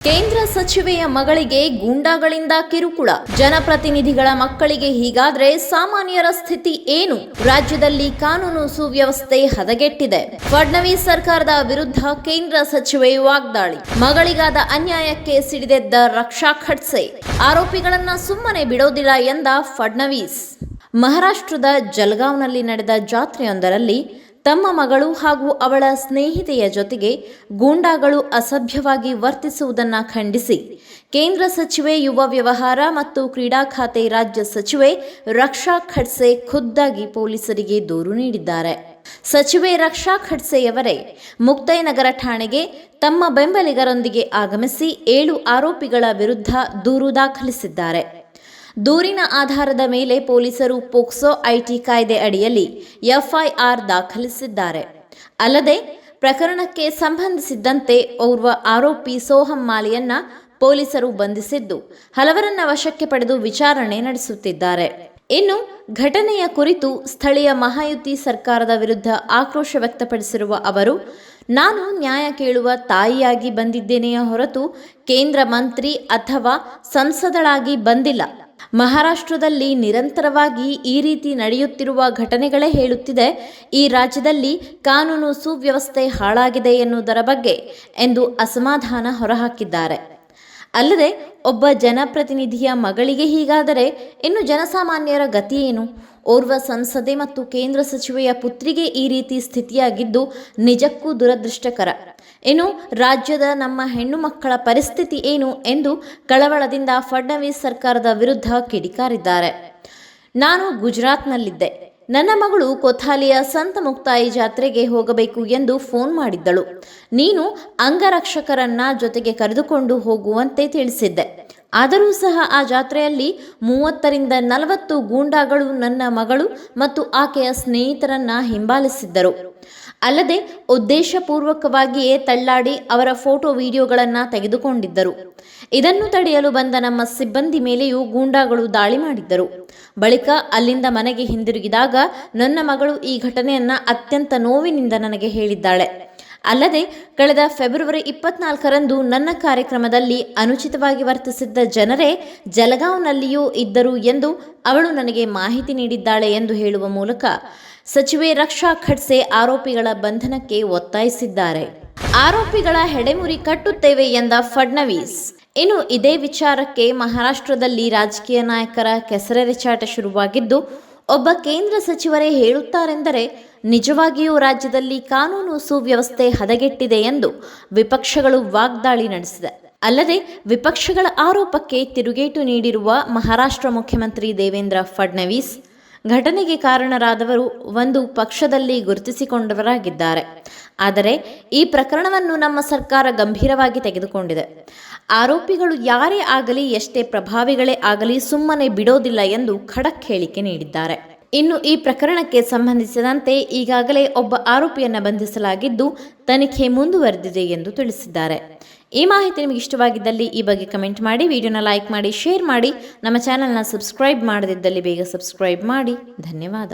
ಕೇಂದ್ರ ಸಚಿವೆಯ ಮಗಳಿಗೆ ಗೂಂಡಾಗಳಿಂದ ಕಿರುಕುಳ. ಜನಪ್ರತಿನಿಧಿಗಳ ಮಕ್ಕಳಿಗೆ ಹೀಗಾದ್ರೆ ಸಾಮಾನ್ಯರ ಸ್ಥಿತಿ ಏನು? ರಾಜ್ಯದಲ್ಲಿ ಕಾನೂನು ಸುವ್ಯವಸ್ಥೆ ಹದಗೆಟ್ಟಿದೆ. ಫಡ್ನವೀಸ್ ಸರ್ಕಾರದ ವಿರುದ್ಧ ಕೇಂದ್ರ ಸಚಿವೆ ವಾಗ್ದಾಳಿ. ಮಗಳಿಗಾದ ಅನ್ಯಾಯಕ್ಕೆ ಸಿಡಿದೆದ್ದ ರಕ್ಷಾ ಖಡ್ಸೆ. ಆರೋಪಿಗಳನ್ನ ಸುಮ್ಮನೆ ಬಿಡೋದಿಲ್ಲ ಎಂದ ಫಡ್ನವೀಸ್. ಮಹಾರಾಷ್ಟ್ರದ ಜಲಗಾಂವ್ನಲ್ಲಿ ನಡೆದ ಜಾತ್ರೆಯೊಂದರಲ್ಲಿ ತಮ್ಮ ಮಗಳು ಹಾಗೂ ಅವಳ ಸ್ನೇಹಿತೆಯ ಜೊತೆಗೆ ಗೂಂಡಾಗಳು ಅಸಭ್ಯವಾಗಿ ವರ್ತಿಸುವುದನ್ನು ಖಂಡಿಸಿ ಕೇಂದ್ರ ಸಚಿವೆ, ಯುವ ವ್ಯವಹಾರ ಮತ್ತು ಕ್ರೀಡಾ ಖಾತೆ ರಾಜ್ಯ ಸಚಿವೆ ರಕ್ಷಾ ಖಡ್ಸೆ ಖುದ್ದಾಗಿ ಪೊಲೀಸರಿಗೆ ದೂರು ನೀಡಿದ್ದಾರೆ. ಸಚಿವೆ ರಕ್ಷಾ ಖಡ್ಸೆಯವರೇ ಮುಕ್ತಾಯನಗರ ಠಾಣೆಗೆ ತಮ್ಮ ಬೆಂಬಲಿಗರೊಂದಿಗೆ ಆಗಮಿಸಿ 7 ಆರೋಪಿಗಳ ವಿರುದ್ಧ ದೂರು ದಾಖಲಿಸಿದ್ದಾರೆ. ದೂರಿನ ಆಧಾರದ ಮೇಲೆ ಪೊಲೀಸರು ಪೋಕ್ಸೋ ಐಟಿ ಕಾಯ್ದೆ ಅಡಿಯಲ್ಲಿ ಎಫ್ಐಆರ್ ದಾಖಲಿಸಿದ್ದಾರೆ. ಅಲ್ಲದೆ ಪ್ರಕರಣಕ್ಕೆ ಸಂಬಂಧಿಸಿದಂತೆ ಓರ್ವ ಆರೋಪಿ ಸೋಹಂ ಮಾಲಿಯನ್ನ ಪೊಲೀಸರು ಬಂಧಿಸಿದ್ದು ಹಲವರನ್ನ ವಶಕ್ಕೆ ಪಡೆದು ವಿಚಾರಣೆ ನಡೆಸುತ್ತಿದ್ದಾರೆ. ಇನ್ನು ಘಟನೆಯ ಕುರಿತು ಸ್ಥಳೀಯ ಮಹಾಯುತಿ ಸರ್ಕಾರದ ವಿರುದ್ಧ ಆಕ್ರೋಶ ವ್ಯಕ್ತಪಡಿಸಿರುವ ಅವರು, ನಾನು ನ್ಯಾಯ ಕೇಳುವ ತಾಯಿಯಾಗಿ ಬಂದಿದ್ದೇನೆಯೇ ಹೊರತು ಕೇಂದ್ರ ಮಂತ್ರಿ ಅಥವಾ ಸಂಸದಳಾಗಿ ಬಂದಿಲ್ಲ. ಮಹಾರಾಷ್ಟ್ರದಲ್ಲಿ ನಿರಂತರವಾಗಿ ಈ ರೀತಿ ನಡೆಯುತ್ತಿರುವ ಘಟನೆಗಳೇ ಹೇಳುತ್ತಿದೆ ಈ ರಾಜ್ಯದಲ್ಲಿ ಕಾನೂನು ಸುವ್ಯವಸ್ಥೆ ಹಾಳಾಗಿದೆ ಎನ್ನುವುದರ ಬಗ್ಗೆ ಎಂದು ಅಸಮಾಧಾನ ಹೊರಹಾಕಿದ್ದಾರೆ. ಅಲ್ಲದೆ ಒಬ್ಬ ಜನಪ್ರತಿನಿಧಿಯ ಮಗಳಿಗೆ ಹೀಗಾದರೆ ಇನ್ನು ಜನಸಾಮಾನ್ಯರ ಗತಿ ಏನು? ಓರ್ವ ಸಂಸದೆ ಮತ್ತು ಕೇಂದ್ರ ಸಚಿವೆಯ ಪುತ್ರಿಗೆ ಈ ರೀತಿ ಸ್ಥಿತಿಯಾಗಿದ್ದು ನಿಜಕ್ಕೂ ದುರದೃಷ್ಟಕರ. ಇನ್ನು ರಾಜ್ಯದ ನಮ್ಮ ಹೆಣ್ಣು ಮಕ್ಕಳ ಪರಿಸ್ಥಿತಿ ಏನು ಎಂದು ಕಳವಳದಿಂದ ಫಡ್ನವೀಸ್ ಸರ್ಕಾರದ ವಿರುದ್ಧ ಕಿಡಿಕಾರಿದ್ದಾರೆ. ನಾನು ಗುಜರಾತ್ನಲ್ಲಿದ್ದೆ. ನನ್ನ ಮಗಳು ಕೊಥಾಲಿಯ ಸಂತ ಮುಕ್ತಾಯಿ ಜಾತ್ರೆಗೆ ಹೋಗಬೇಕು ಎಂದು ಫೋನ್ ಮಾಡಿದ್ದಳು. ನೀನು ಅಂಗರಕ್ಷಕರನ್ನ ಜೊತೆಗೆ ಕರೆದುಕೊಂಡು ಹೋಗುವಂತೆ ತಿಳಿಸಿದ್ದೆ. ಆದರೂ ಸಹ ಆ ಜಾತ್ರೆಯಲ್ಲಿ 30ರಿಂದ 40 ಗೂಂಡಾಗಳು ನನ್ನ ಮಗಳು ಮತ್ತು ಆಕೆಯ ಸ್ನೇಹಿತರನ್ನ ಹಿಂಬಾಲಿಸಿದ್ದರು. ಅಲ್ಲದೆ ಉದ್ದೇಶಪೂರ್ವಕವಾಗಿಯೇ ತಳ್ಳಾಡಿ ಅವರ ಫೋಟೋ ವಿಡಿಯೋಗಳನ್ನು ತೆಗೆದುಕೊಂಡಿದ್ದರು. ಇದನ್ನು ತಡೆಯಲು ಬಂದ ನಮ್ಮ ಸಿಬ್ಬಂದಿ ಮೇಲೆಯೂ ಗೂಂಡಾಗಳು ದಾಳಿ ಮಾಡಿದ್ದರು. ಬಳಿಕ ಅಲ್ಲಿಂದ ಮನೆಗೆ ಹಿಂದಿರುಗಿದಾಗ ನನ್ನ ಮಗಳು ಈ ಘಟನೆಯನ್ನ ಅತ್ಯಂತ ನೋವಿನಿಂದ ನನಗೆ ಹೇಳಿದ್ದಾಳೆ. ಅಲ್ಲದೆ ಕಳೆದ ಫೆಬ್ರವರಿ 24ರಂದು ನನ್ನ ಕಾರ್ಯಕ್ರಮದಲ್ಲಿ ಅನುಚಿತವಾಗಿ ವರ್ತಿಸಿದ್ದ ಜನರೇ ಜಲಗಾಂವ್ನಲ್ಲಿಯೂ ಇದ್ದರು ಎಂದು ಅವಳು ನನಗೆ ಮಾಹಿತಿ ನೀಡಿದ್ದಾಳೆ ಎಂದು ಹೇಳುವ ಮೂಲಕ ಸಚಿವೆ ರಕ್ಷಾ ಖಡ್ಸೆ ಆರೋಪಿಗಳ ಬಂಧನಕ್ಕೆ ಒತ್ತಾಯಿಸಿದ್ದಾರೆ. ಆರೋಪಿಗಳ ಹೆಡೆಮುರಿ ಕಟ್ಟುತ್ತೇವೆ ಎಂದ ಫಡ್ನವೀಸ್. ಇನ್ನು ಇದೇ ವಿಚಾರಕ್ಕೆ ಮಹಾರಾಷ್ಟ್ರದಲ್ಲಿ ರಾಜಕೀಯ ನಾಯಕರ ಕೆಸರೆರಚಾಟ ಶುರುವಾಗಿದ್ದು, ಒಬ್ಬ ಕೇಂದ್ರ ಸಚಿವರೇ ಹೇಳುತ್ತಾರೆಂದರೆ ನಿಜವಾಗಿಯೂ ರಾಜ್ಯದಲ್ಲಿ ಕಾನೂನು ಸುವ್ಯವಸ್ಥೆ ಹದಗೆಟ್ಟಿದೆ ಎಂದು ವಿಪಕ್ಷಗಳು ವಾಗ್ದಾಳಿ ನಡೆಸಿದೆ. ಅಲ್ಲದೆ ವಿಪಕ್ಷಗಳ ಆರೋಪಕ್ಕೆ ತಿರುಗೇಟು ನೀಡಿರುವ ಮಹಾರಾಷ್ಟ್ರ ಮುಖ್ಯಮಂತ್ರಿ ದೇವೇಂದ್ರ ಫಡ್ನವೀಸ್, ಘಟನೆಗೆ ಕಾರಣರಾದವರು ಒಂದು ಪಕ್ಷದಲ್ಲಿ ಗುರುತಿಸಿಕೊಂಡವರಾಗಿದ್ದಾರೆ. ಆದರೆ ಈ ಪ್ರಕರಣವನ್ನು ನಮ್ಮ ಸರ್ಕಾರ ಗಂಭೀರವಾಗಿ ತೆಗೆದುಕೊಂಡಿದೆ. ಆರೋಪಿಗಳು ಯಾರೇ ಆಗಲಿ, ಎಷ್ಟೇ ಪ್ರಭಾವಿಗಳೇ ಆಗಲಿ ಸುಮ್ಮನೆ ಬಿಡೋದಿಲ್ಲ ಎಂದು ಖಡಕ್ ಹೇಳಿಕೆ ನೀಡಿದ್ದಾರೆ. ಇನ್ನು ಈ ಪ್ರಕರಣಕ್ಕೆ ಸಂಬಂಧಿಸಿದಂತೆ ಈಗಾಗಲೇ ಒಬ್ಬ ಆರೋಪಿಯನ್ನು ಬಂಧಿಸಲಾಗಿದ್ದು ತನಿಖೆ ಮುಂದುವರೆದಿದೆ ಎಂದು ತಿಳಿಸಿದ್ದಾರೆ. ಈ ಮಾಹಿತಿ ನಿಮಗೆ ಇಷ್ಟವಾಗಿದ್ದಲ್ಲಿ ಈ ಬಗ್ಗೆ ಕಮೆಂಟ್ ಮಾಡಿ, ವಿಡಿಯೋನ ಲೈಕ್ ಮಾಡಿ, ಶೇರ್ ಮಾಡಿ. ನಮ್ಮ ಚಾನೆಲ್ನ ಸಬ್ಸ್ಕ್ರೈಬ್ ಮಾಡದಿದ್ದಲ್ಲಿ ಬೇಗ ಸಬ್ಸ್ಕ್ರೈಬ್ ಮಾಡಿ. ಧನ್ಯವಾದ.